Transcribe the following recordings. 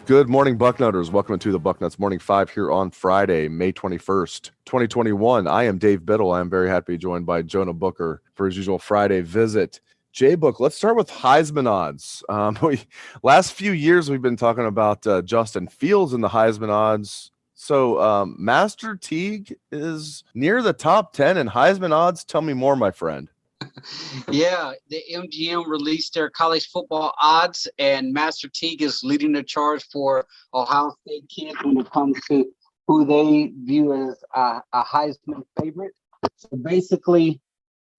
Good morning, Bucknutters. Welcome to the Bucknuts Morning 5 here on Friday, May 21st, 2021. I am Dave Biddle. I am very happy joined by Jonah Booker for his usual Friday visit. J-Book, let's start with Heisman odds. Last few years, we've been talking about Justin Fields and the Heisman odds. So Master Teague is near the top 10 in Heisman odds. Tell me more, my friend. Yeah, the MGM released their college football odds, and Master Teague is leading the charge for Ohio State kids when it comes to who they view as a Heisman favorite. So basically,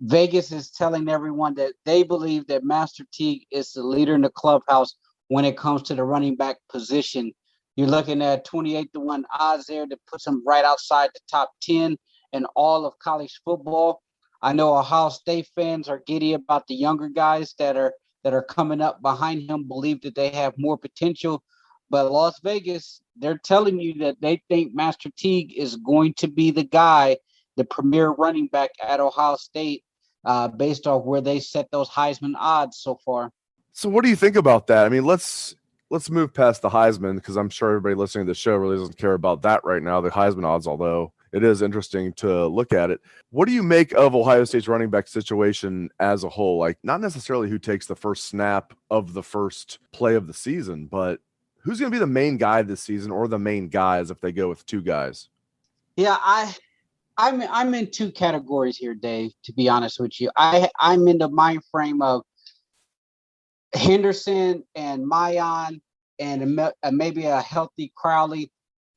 Vegas is telling everyone that they believe that Master Teague is the leader in the clubhouse when it comes to the running back position. You're looking at 28-1 odds there that puts him right outside the top 10 in all of college football. I know Ohio State fans are giddy about the younger guys that are coming up behind him, believe that they have more potential. But Las Vegas, they're telling you that they think Master Teague is going to be the guy, the premier running back at Ohio State, based off where they set those Heisman odds so far. So what do you think about that? I mean, let's move past the Heisman, because I'm sure everybody listening to the show really doesn't care about that right now, the Heisman odds, although it is interesting to look at it. What do you make of Ohio State's running back situation as a whole? Like, not necessarily who takes the first snap of the first play of the season, but who's going to be the main guy this season, or the main guys if they go with two guys? Yeah, I'm in two categories here, Dave, to be honest with you. I'm in the mind frame of Henderson and Mayan and maybe a healthy Crowley.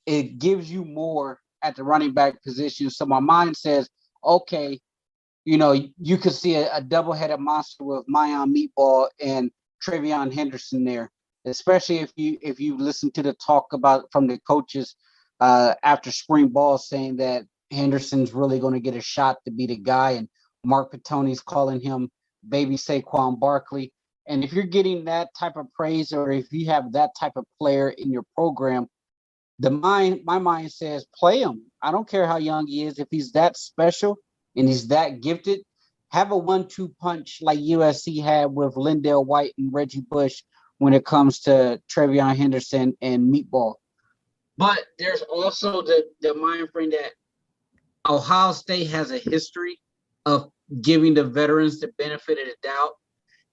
It gives you more at the running back position. So my mind says, okay, you could see a double-headed monster with Mayan Meatball and TreVeyon Henderson there, especially if you listen to the talk about from the coaches after spring ball saying that Henderson's really going to get a shot to be the guy, and Mark Pantoni's calling him baby Saquon Barkley. And if you're getting that type of praise, or if you have that type of player in your program, my mind says play him. I don't care how young he is. If he's that special and he's that gifted, have a 1-2 punch like USC had with Lindell White and Reggie Bush when it comes to TreVeyon Henderson and Meatball. But there's also the mind frame that Ohio State has a history of giving the veterans the benefit of the doubt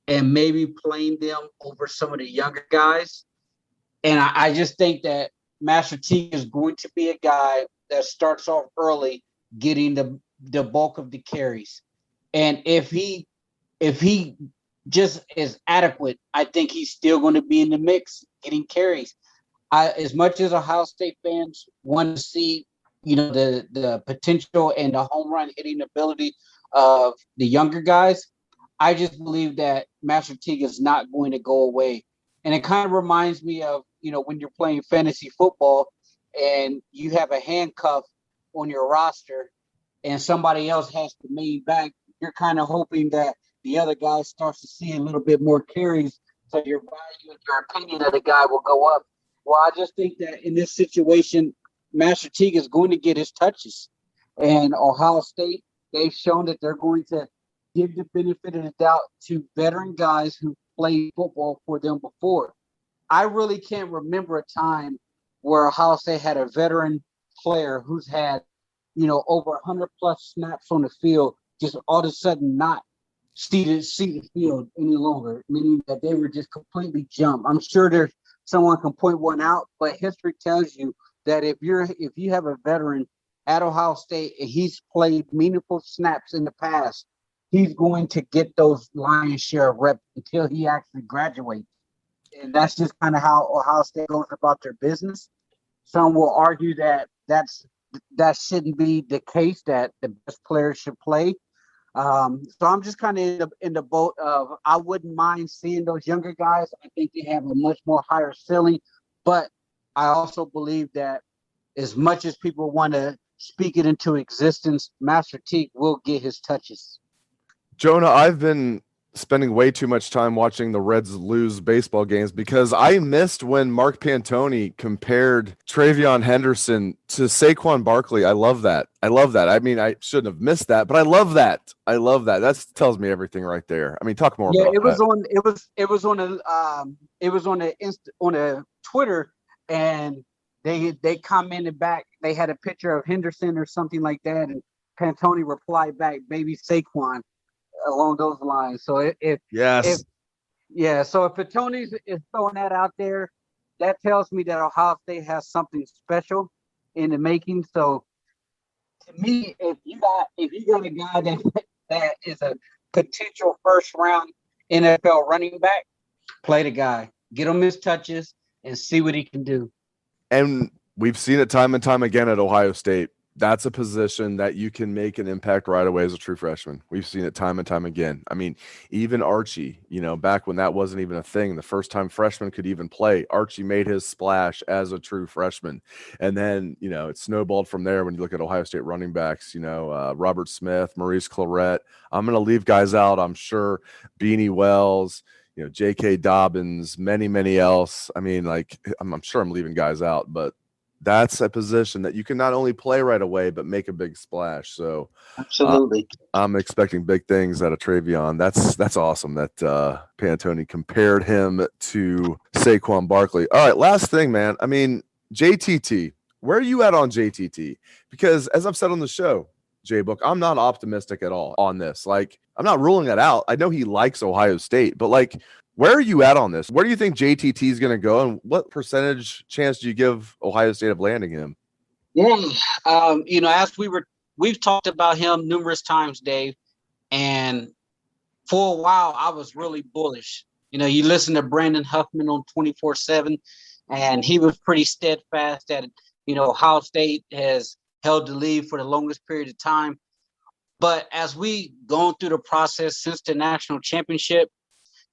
and maybe playing them over some of the younger guys. And I just think that Master Teague is going to be a guy that starts off early, getting the bulk of the carries. And if he just is adequate, I think he's still going to be in the mix, getting carries. As much as Ohio State fans want to see, the potential and the home run hitting ability of the younger guys, I just believe that Master Teague is not going to go away. And it kind of reminds me of, when you're playing fantasy football and you have a handcuff on your roster and somebody else has to main back, you're kind of hoping that the other guy starts to see a little bit more carries, so your value and your opinion of the guy will go up. Well, I just think that in this situation, Master Teague is going to get his touches. And Ohio State, they've shown that they're going to give the benefit of the doubt to veteran guys who played football for them before. I really can't remember a time where Ohio State had a veteran player who's had, over 100 plus snaps on the field, just all of a sudden not see the field any longer, meaning that they were just completely jumped. I'm sure someone can point one out, but history tells you that if you have a veteran at Ohio State and he's played meaningful snaps in the past, he's going to get those lion's share of reps until he actually graduates. And that's just kind of how Ohio State goes about their business. Some will argue that that shouldn't be the case, that the best players should play. So I'm just kind of in the boat of, I wouldn't mind seeing those younger guys. I think they have a much more higher ceiling. But I also believe that as much as people want to speak it into existence, Master Teague will get his touches. Jonah, I've been spending way too much time watching the Reds lose baseball games because I missed when Mark Pantoni compared TreVeyon Henderson to Saquon Barkley. I love that. I mean, I shouldn't have missed that, but I love that. That tells me everything right there. I mean, talk more about that. It was on the Twitter, and they commented back. They had a picture of Henderson or something like that, and Pantoni replied back, "Baby Saquon," along those lines. So if Pantoni is throwing that out there, that tells me that Ohio State has something special in the making. So to me, if you got a guy that is a potential first round NFL running back, play the guy, get him his touches, and see what he can do. And we've seen it time and time again at Ohio State. That's a position that you can make an impact right away as a true freshman. We've seen it time and time again. I mean, even Archie, back when that wasn't even a thing, the first time freshmen could even play, Archie made his splash as a true freshman. And then, it snowballed from there when you look at Ohio State running backs, Robert Smith, Maurice Claret. I'm going to leave guys out, I'm sure. Beanie Wells, J.K. Dobbins, many, many else. I mean, I'm sure I'm leaving guys out, but that's a position that you can not only play right away, but make a big splash. So absolutely, I'm expecting big things out of TreVeyon. That's awesome that Pantoni compared him to Saquon Barkley. All right, last thing, man. I mean, JTT, where are you at on JTT? Because as I've said on the show, J-Book, I'm not optimistic at all on this. I'm not ruling it out. I know he likes Ohio State, but where are you at on this? Where do you think JTT is going to go, and what percentage chance do you give Ohio State of landing him? Yeah, as we've talked about him numerous times, Dave, and for a while I was really bullish. You listen to Brandon Huffman on 24/7, and he was pretty steadfast that Ohio State has held the lead for the longest period of time. But as we gone through the process since the national championship,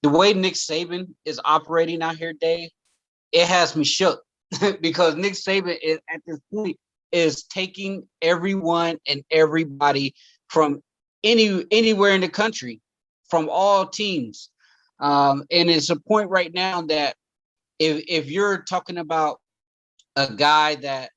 the way Nick Saban is operating out here, Dave, it has me shook because Nick Saban is at this point is taking everyone and everybody from anywhere in the country, from all teams. And it's a point right now that if you're talking about a guy that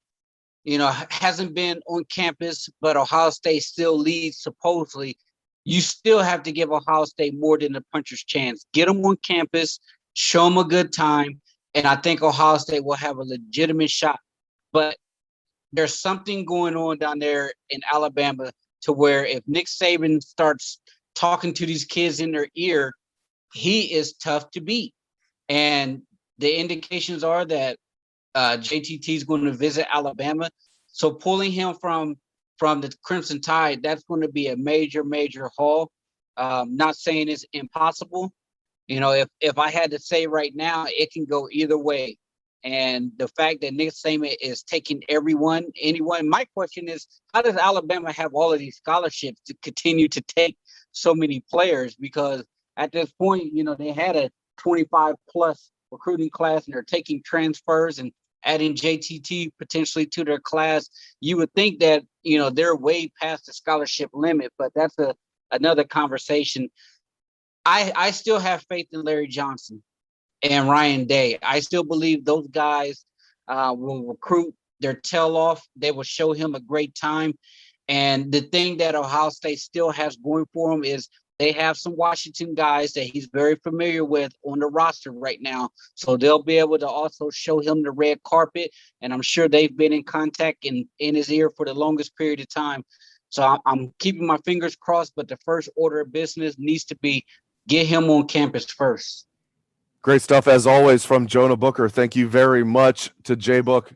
hasn't been on campus, but Ohio State still leads supposedly, you still have to give Ohio State more than a puncher's chance. Get them on campus, show them a good time, and I think Ohio State will have a legitimate shot. But there's something going on down there in Alabama to where if Nick Saban starts talking to these kids in their ear, he is tough to beat. And the indications are that JTT is going to visit Alabama. So pulling him from the Crimson Tide, that's going to be a major, major haul. Not saying it's impossible. If I had to say right now, it can go either way. And the fact that Nick Saban is taking anyone, my question is, how does Alabama have all of these scholarships to continue to take so many players? Because at this point, they had a 25 plus recruiting class and they're taking transfers and adding JTT potentially to their class. You would think that, they're way past the scholarship limit, but that's another conversation. I still have faith in Larry Johnson and Ryan Day. I still believe those guys will recruit their tail off. They will show him a great time. And the thing that Ohio State still has going for them is they have some Washington guys that he's very familiar with on the roster right now. So they'll be able to also show him the red carpet. And I'm sure they've been in contact in his ear for the longest period of time. So I'm keeping my fingers crossed, but the first order of business needs to be get him on campus first. Great stuff, as always, from Jonah Booker. Thank you very much to J-Book.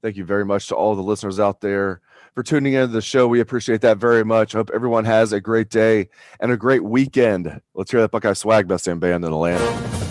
Thank you very much to all the listeners out there for tuning into the show. We appreciate that very much. Hope everyone has a great day and a great weekend. Let's hear that Buckeye swag, best damn band in the land.